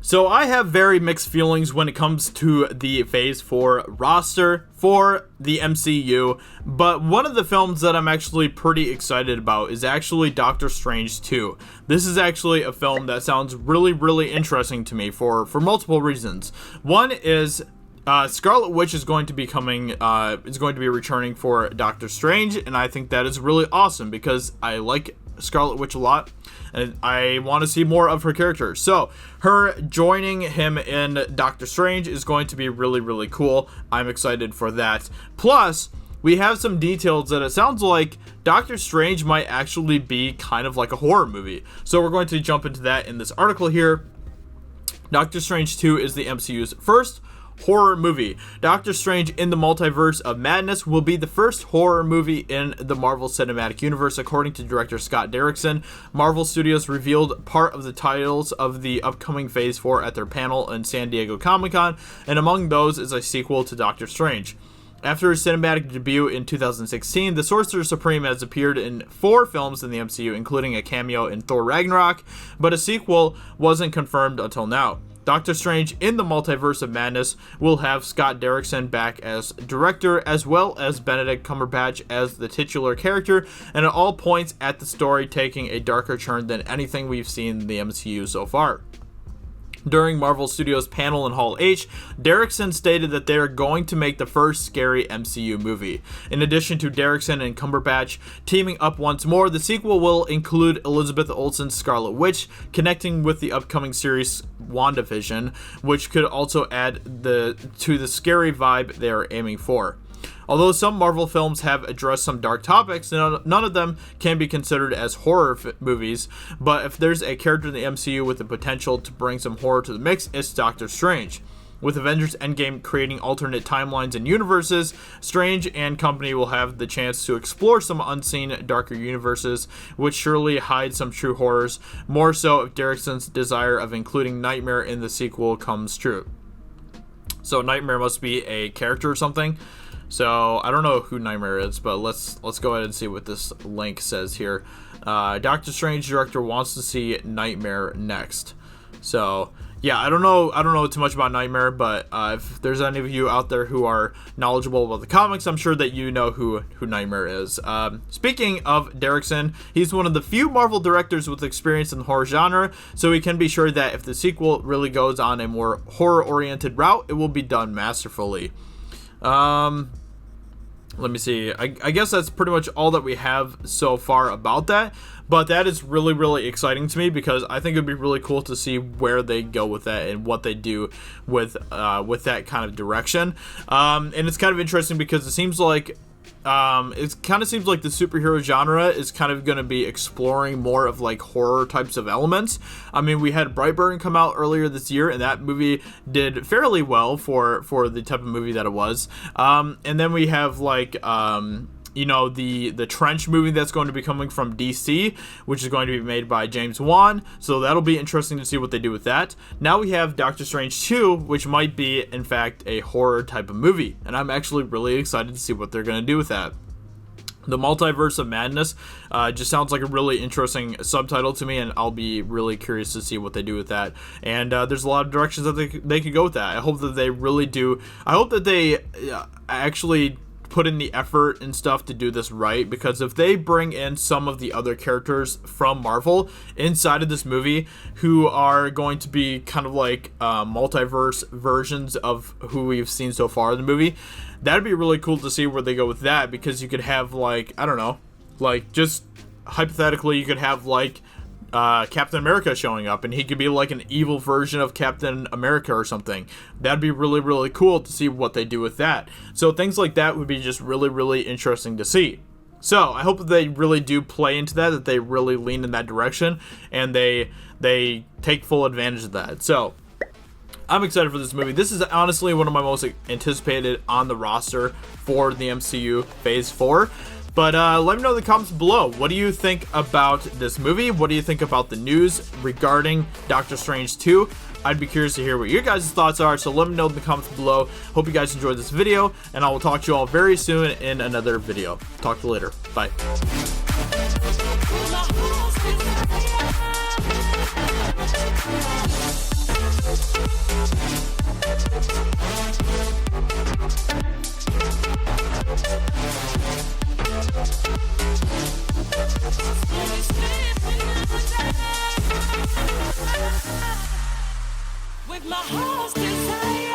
So I have very mixed feelings when it comes to the Phase 4 roster for the MCU, but one of the films that I'm actually pretty excited about is actually Doctor Strange 2. This is actually a film that sounds really, really interesting to me for multiple reasons. One is Scarlet Witch is going to be returning for Doctor Strange, and I think that is really awesome because I like Scarlet Witch a lot, and I want to see more of her character. So her joining him in Doctor Strange is going to be really, really cool. I'm excited for that. Plus, we have some details that it sounds like Doctor Strange might actually be kind of like a horror movie. So we're going to jump into that in this article here. Doctor Strange 2 is the MCU's first horror movie. Doctor Strange in the Multiverse of Madness will be the first horror movie in the Marvel Cinematic Universe, according to director Scott Derrickson. Marvel Studios revealed part of the titles of the upcoming Phase 4 at their panel in San Diego Comic-Con, and among those is a sequel to Doctor Strange. After his cinematic debut in 2016, the Sorcerer Supreme has appeared in 4 films in the MCU, including a cameo in Thor Ragnarok, but a sequel wasn't confirmed until now. Doctor Strange in the Multiverse of Madness will have Scott Derrickson back as director, as well as Benedict Cumberbatch as the titular character, and it all points at the story taking a darker turn than anything we've seen in the MCU so far. During Marvel Studios' panel in Hall H, Derrickson stated that they are going to make the first scary MCU movie. In addition to Derrickson and Cumberbatch teaming up once more, the sequel will include Elizabeth Olsen's Scarlet Witch connecting with the upcoming series WandaVision, which could also add to the scary vibe they are aiming for. Although some Marvel films have addressed some dark topics, none of them can be considered as horror movies, but if there's a character in the MCU with the potential to bring some horror to the mix, it's Doctor Strange. With Avengers Endgame creating alternate timelines and universes, Strange and company will have the chance to explore some unseen, darker universes, which surely hide some true horrors, more so if Derrickson's desire of including Nightmare in the sequel comes true. So Nightmare must be a character or something. So I don't know who Nightmare is, but let's go ahead and see what this link says here. Doctor Strange director wants to see Nightmare next. So yeah, I don't know too much about Nightmare, but if there's any of you out there who are knowledgeable about the comics, I'm sure that you know who Nightmare is. Speaking of Derrickson, he's one of the few Marvel directors with experience in the horror genre, so we can be sure that if the sequel really goes on a more horror-oriented route, it will be done masterfully. Let me see. I guess that's pretty much all that we have so far about that. But that is really, really exciting to me because I think it'd be really cool to see where they go with that and what they do with that kind of direction. And it's kind of interesting because it seems like the superhero genre is kind of going to be exploring more of like horror types of elements. I mean, we had Brightburn come out earlier this year, and that movie did fairly well for the type of movie that it was. And then we have like the Trench movie that's going to be coming from DC, which is going to be made by James Wan, so that'll be interesting to see what they do with that. Now we have Doctor Strange 2, which might be, in fact, a horror type of movie, and I'm actually really excited to see what they're going to do with that. The Multiverse of Madness just sounds like a really interesting subtitle to me, and I'll be really curious to see what they do with that. And there's a lot of directions that they could go with that. I hope that they really do. I hope that they actually put in the effort and stuff to do this right, because if they bring in some of the other characters from Marvel inside of this movie who are going to be kind of like multiverse versions of who we've seen so far in the movie, that'd be really cool to see where they go with that, because you could have like, I don't know, like just hypothetically you could have like Captain America showing up, and he could be like an evil version of Captain America or something. That'd be really, really cool to see what they do with that. So things like that would be just really, really interesting to see. So I hope that they really do play into that they really lean in that direction, and they take full advantage of that. So I'm excited for this movie. This is honestly one of my most anticipated on the roster for the MCU Phase 4. But let me know in the comments below. What do you think about this movie? What do you think about the news regarding Doctor Strange 2? I'd be curious to hear what your guys' thoughts are, so let me know in the comments below. Hope you guys enjoyed this video, and I will talk to you all very soon in another video. Talk to you later. Bye. with my heart's desire.